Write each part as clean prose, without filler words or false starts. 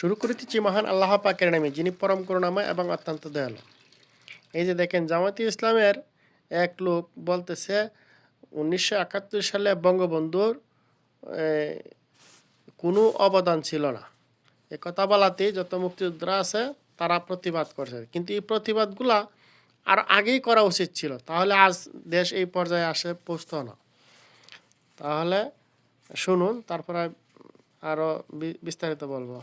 শুরু করিতেছি মহান আল্লাহ পাকের নামে, যিনি পরম করুণাময় এবং অত্যন্ত দয়ালু। এই যে দেখেন, জামায়াতে ইসলামের এক লোক বলতেছে 1971 সালে বঙ্গবন্ধুর কোনো অবদান ছিল না। এ কথা বলাতেই যত মুক্তিযোদ্ধারা আছে তারা প্রতিবাদ করছে, কিন্তু এই প্রতিবাদগুলা আর আগেই করা উচিত ছিল, তাহলে আজ দেশ এই পর্যায়ে পৌঁছতো না। তাহলে শুনুন, তারপরে আরও বিস্তারিত বলবো।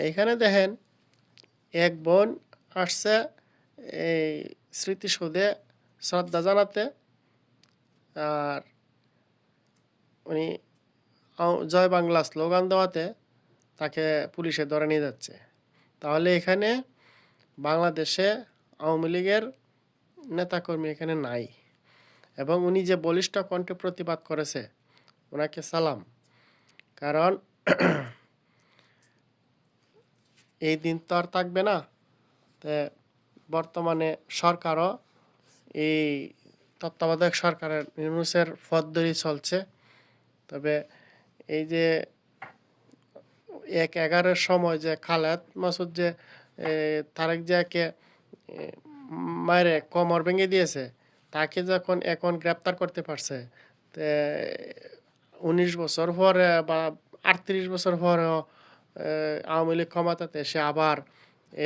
এখানে দেখেন, এক বোন আসছে এই স্মৃতিসৌধে শ্রদ্ধা জানাতে, আর উনি জয় বাংলা স্লোগান দেওয়াতে তাকে পুলিশে ধরে নিয়ে যাচ্ছে। তাহলে এখানে বাংলাদেশে আওয়ামী লীগের নেতাকর্মী এখানে নাই, এবং উনি যে বলিষ্ঠ কণ্ঠে প্রতিবাদ করেছে, ওনাকে সালাম। কারণ এই দিন তো আর থাকবে না। বর্তমানে সরকারও এই তত্ত্বাবধায়ক সরকারের ইউনূসের পথ ধরেই চলছে। তবে এই যে 1/11 সময় যে খালেদ মাসুদ যে তারেক জিয়াকে মায়েরে কোমর ভেঙে দিয়েছে, তাকে যখন এখন গ্রেপ্তার করতে পারছে, 19 বছর পরে বা 38 বছর পরেও আওয়ামী লীগ ক্ষমতাতে এসে আবার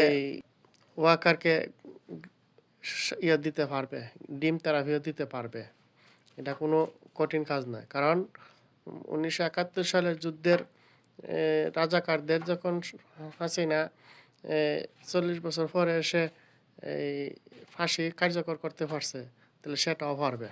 এই ওয়াকারকে দিতে পারবে, ডিম থেরাপিও দিতে পারবে। এটা কোনো কঠিন কাজ নয়। কারণ 1971 সালের যুদ্ধের রাজাকারদের যখন হাসিনা 40 বছর পরে এসে এই ফাঁসি কার্যকর করতে পারছে, তাহলে সেটাও পারবে।